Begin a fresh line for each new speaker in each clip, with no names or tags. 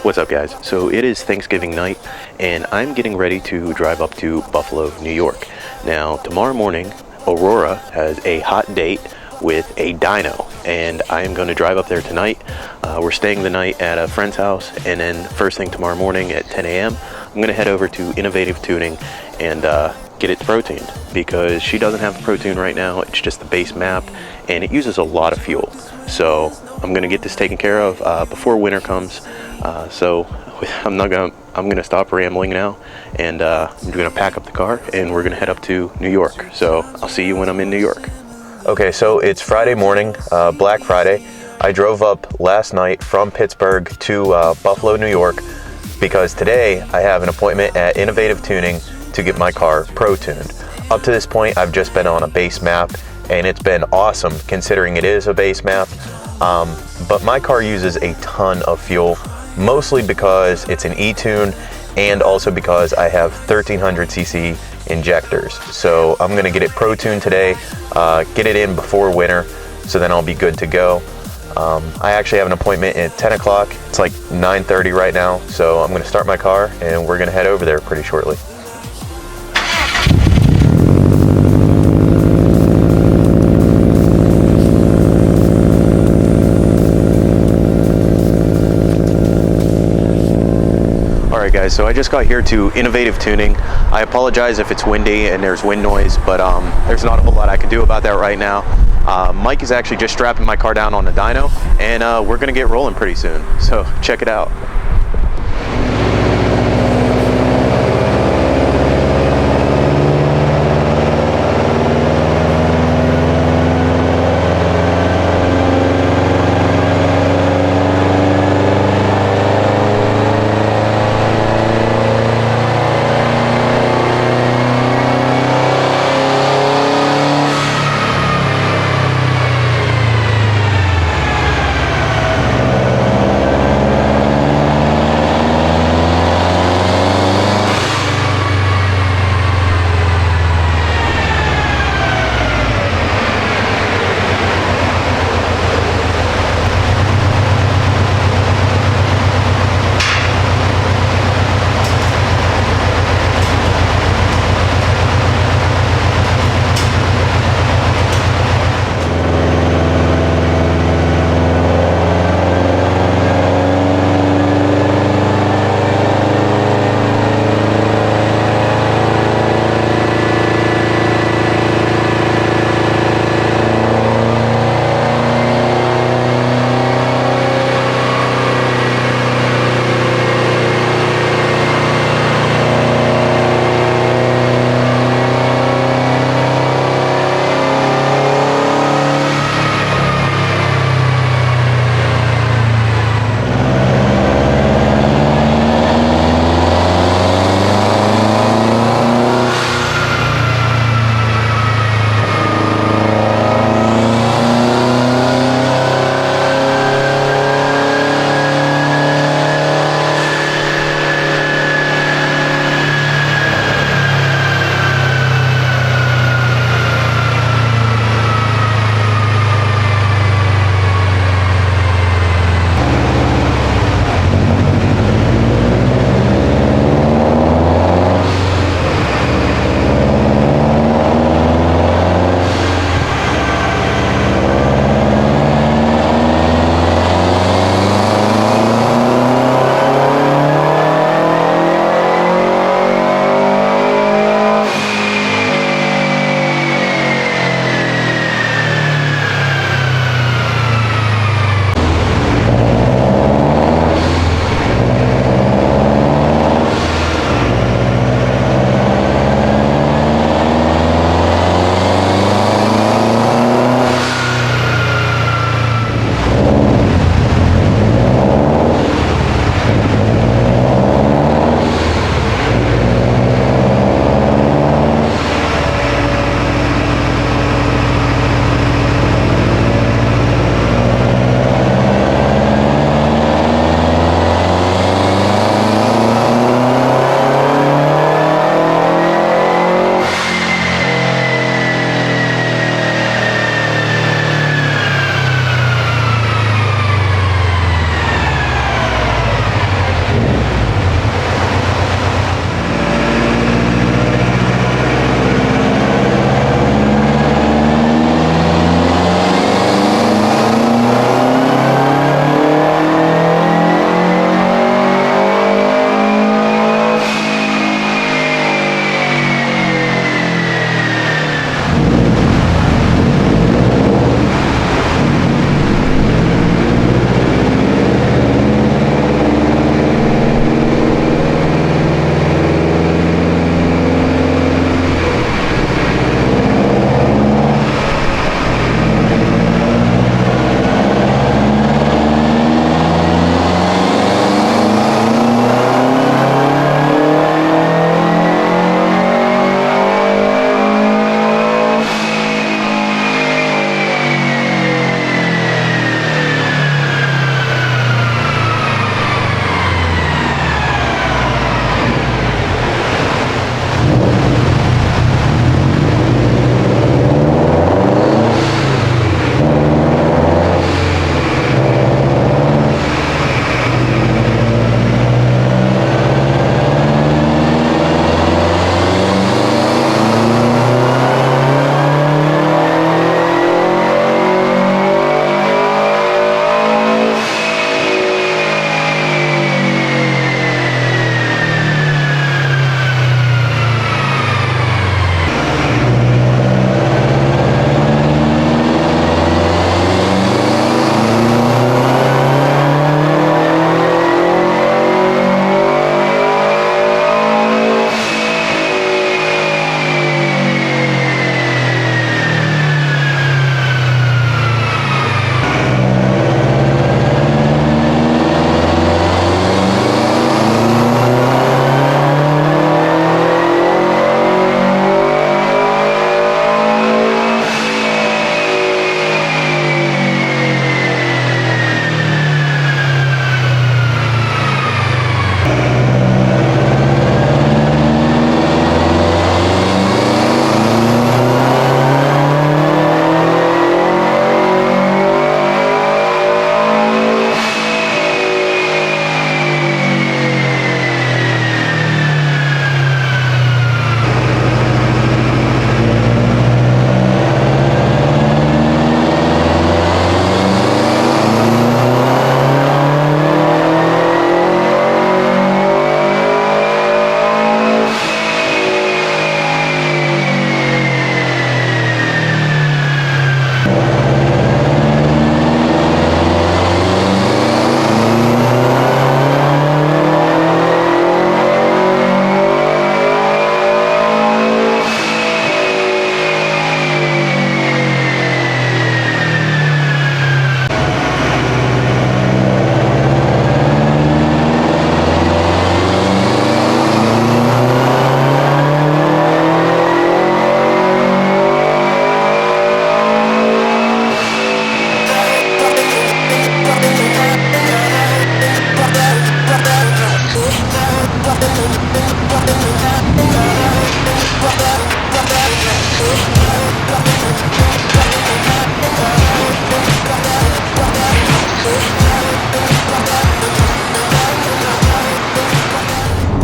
What's up, guys? So it is Thanksgiving night and I'm getting ready to drive up to Buffalo, New York. Now tomorrow morning Aurora has a hot date with a dyno and I am going to drive up there tonight. We're staying the night at a friend's house, and then first thing tomorrow morning at 10 a.m. I'm going to head over to Innovative Tuning and get it protuned, because she doesn't have the Protune right now. It's just the base map and it uses a lot of fuel. So I'm going to get this taken care of before winter comes. So I'm gonna stop rambling now, and I'm gonna pack up the car and we're gonna head up to New York. So I'll see you when I'm in New York. Okay, so it's Friday morning, Black Friday. I drove up last night from Pittsburgh to Buffalo, New York, because today I have an appointment at Innovative Tuning to get my car pro-tuned. Up to this point, I've just been on a base map, and it's been awesome considering it is a base map. But my car uses a ton of fuel, mostly because it's an e-tune and also because I have 1300cc injectors. So I'm gonna get it pro-tuned today, get it in before winter, so then I'll be good to go. I actually have an appointment at 10 o'clock. It's like 9:30 right now, so I'm gonna start my car and we're gonna head over there pretty shortly. Alright guys, so I just got here to Innovative Tuning. I apologize if it's windy and there's wind noise, but there's not a whole lot I can do about that right now. Mike is actually just strapping my car down on the dyno, and we're gonna get rolling pretty soon, so check it out.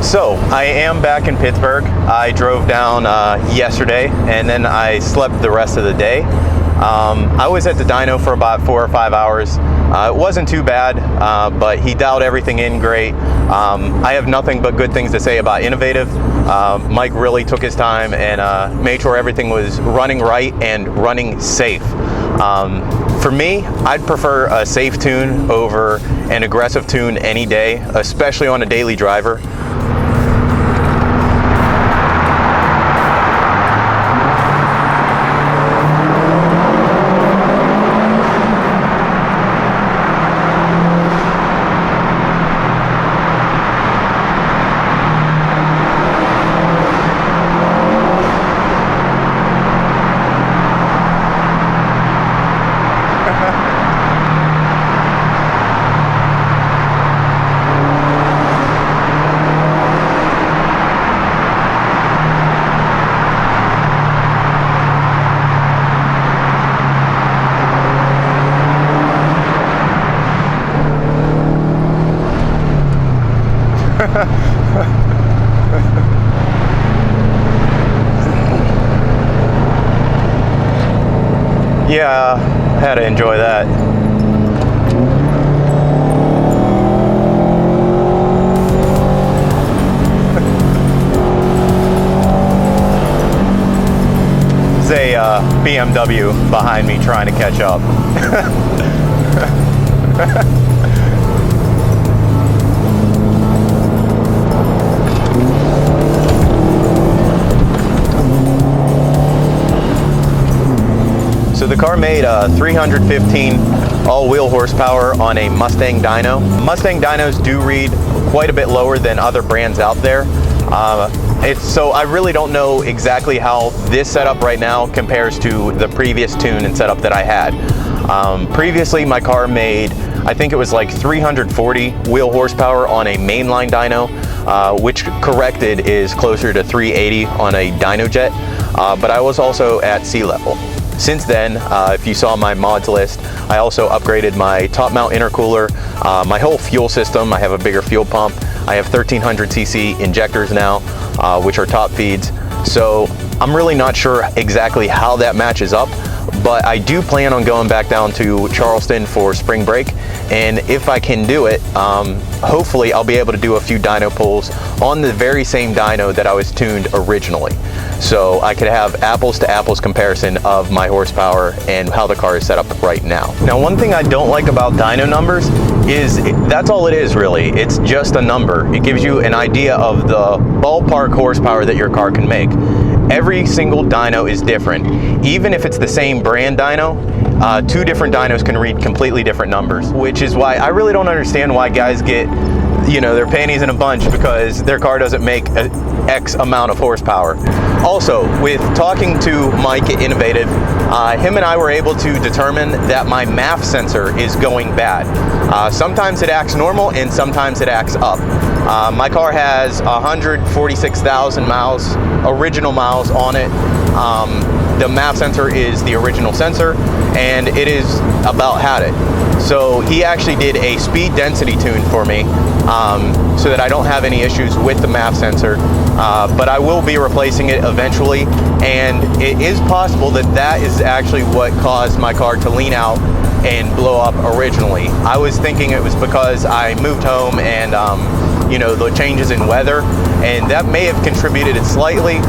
So I am back in Pittsburgh. I drove down yesterday and then I slept the rest of the day. I was at the dyno for about 4 or 5 hours. It wasn't too bad, but he dialed everything in great. I have nothing but good things to say about Innovative. Mike really took his time and made sure everything was running right and running safe. For me, I'd prefer a safe tune over an aggressive tune any day, especially on a daily driver. Yeah, had to enjoy that. There's a BMW behind me trying to catch up. So the car made 315 all-wheel horsepower on a Mustang dyno. Mustang dynos do read quite a bit lower than other brands out there. So I really don't know exactly how this setup right now compares to the previous tune and setup that I had. Previously, my car made, I think it was like 340 wheel horsepower on a mainline dyno, which corrected is closer to 380 on a dyno jet, but I was also at sea level. Since then, if you saw my mods list, I also upgraded my top mount intercooler, my whole fuel system. I have a bigger fuel pump. I have 1300cc injectors now, which are Topfeeds. So I'm really not sure exactly how that matches up, but I do plan on going back down to Charleston for spring break. And if I can do it, hopefully I'll be able to do a few dyno pulls on the very same dyno that I was tuned originally. So I could have apples to apples comparison of my horsepower and how the car is set up right now. Now, one thing I don't like about dyno numbers is that's all it is really. It's just a number. It gives you an idea of the ballpark horsepower that your car can make. Every single dyno is different. Even if it's the same brand dyno, two different dynos can read completely different numbers, which is why I really don't understand why guys get, you know, their panties in a bunch because their car doesn't make X amount of horsepower. Also, with talking to Mike at Innovative, him and I were able to determine that my MAF sensor is going bad. Sometimes it acts normal and sometimes it acts up. My car has 146,000 miles, original miles on it. The MAF sensor is the original sensor and it is about had it. So he actually did a speed density tune for me so that I don't have any issues with the MAF sensor, but I will be replacing it eventually, and it is possible that that is actually what caused my car to lean out and blow up originally. I was thinking it was because I moved home and you know, the changes in weather, and that may have contributed it slightly,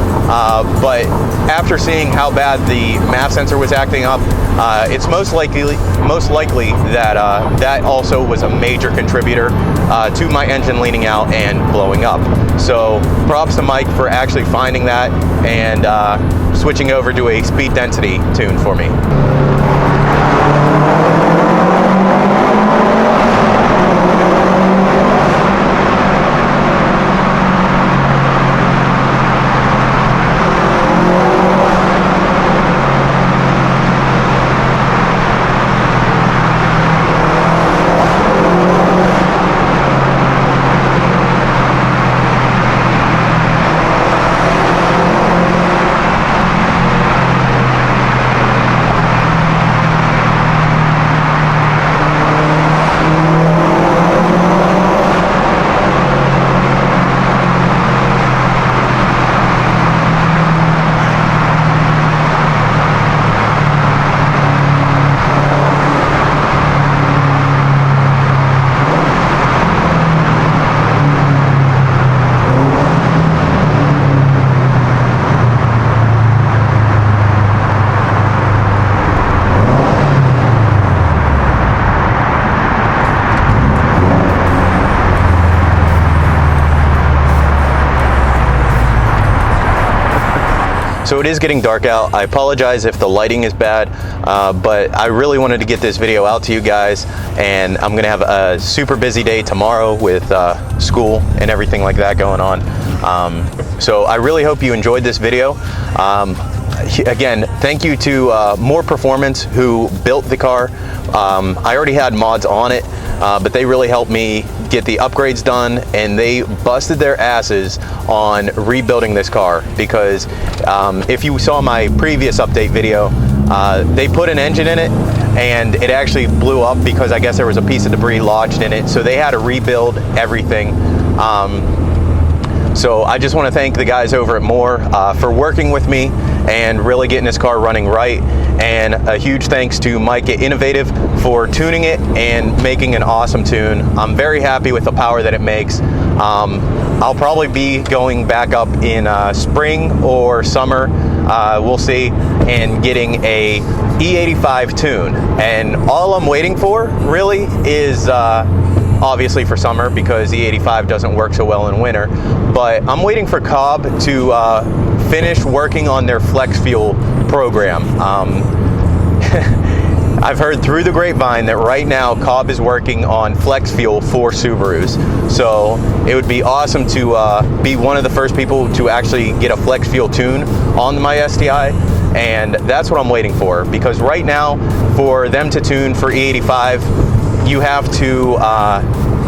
but after seeing how bad the MAF sensor was acting up, it's most likely that that also was a major contributor to my engine leaning out and blowing up. So props to Mike for actually finding that and switching over to a speed density tune for me. So it is getting dark out. I apologize if the lighting is bad, but I really wanted to get this video out to you guys, and I'm gonna have a super busy day tomorrow with school and everything like that going on. So I really hope you enjoyed this video. Again, thank you to More Performance, who built the car. I already had mods on it, but they really helped me get the upgrades done, and they busted their asses on rebuilding this car, because if you saw my previous update video, they put an engine in it and it actually blew up because I guess there was a piece of debris lodged in it, so they had to rebuild everything. So I just want to thank the guys over at More for working with me and really getting this car running right. And a huge thanks to Mike at Innovative for tuning it and making an awesome tune. I'm very happy with the power that it makes. I'll probably be going back up in spring or summer, we'll see, and getting a E85 tune. And all I'm waiting for really is obviously for summer, because E85 doesn't work so well in winter, but I'm waiting for Cobb to finish working on their flex fuel program. I've heard through the grapevine that right now Cobb is working on flex fuel for Subarus, so it would be awesome to be one of the first people to actually get a flex fuel tune on my STi, and that's what I'm waiting for, because right now for them to tune for E85, you have to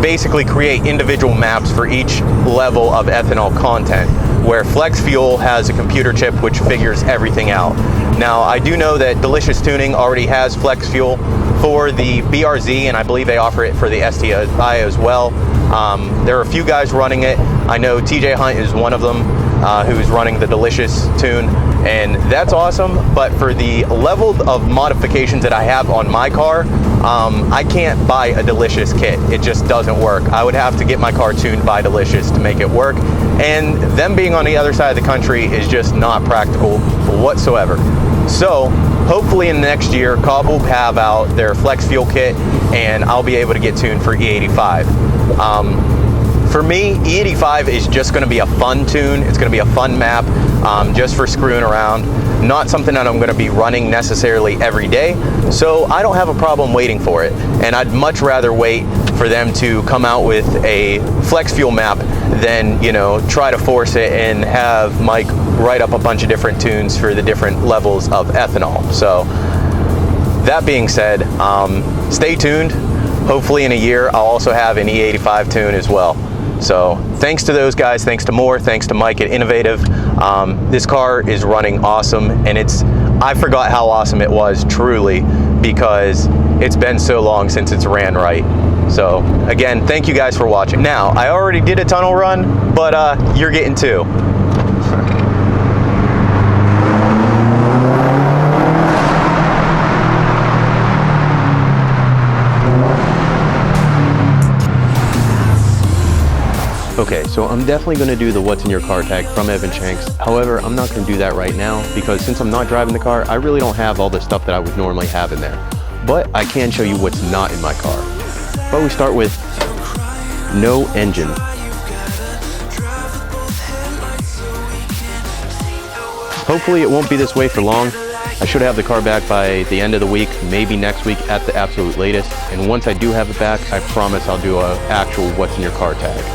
basically create individual maps for each level of ethanol content, where flex fuel has a computer chip which figures everything out. Now, I do know that Delicious Tuning already has flex fuel for the BRZ, and I believe they offer it for the STi as well. There are a few guys running it. I know TJ Hunt is one of them, who's running the Delicious tune, and that's awesome. But for the level of modifications that I have on my car, I can't buy a Delicious kit. It just doesn't work. I would have to get my car tuned by Delicious to make it work, and them being on the other side of the country is just not practical whatsoever. So hopefully in the next year, Cobb will have out their flex fuel kit, and I'll be able to get tuned for E85. For me, E85 is just going to be a fun tune. It's going to be a fun map, just for screwing around. Not something that I'm going to be running necessarily every day, so I don't have a problem waiting for it. And I'd much rather wait for them to come out with a flex fuel map than, you know, try to force it and have Mike write up a bunch of different tunes for the different levels of ethanol. So that being said, stay tuned. Hopefully in a year I'll also have an E85 tune as well. So thanks to those guys, thanks to More, thanks to Mike at Innovative. This car is running awesome, and I forgot how awesome it was, truly, because it's been so long since it's ran right. So again, thank you guys for watching. Now, I already did a tunnel run, but you're getting two. Okay, so I'm definitely going to do the what's in your car tag from Evan Shanks. However, I'm not going to do that right now, because since I'm not driving the car, I really don't have all the stuff that I would normally have in there. But I can show you what's not in my car. But we start with no engine. Hopefully it won't be this way for long. I should have the car back by the end of the week, maybe next week at the absolute latest. And once I do have it back, I promise I'll do an actual what's in your car tag.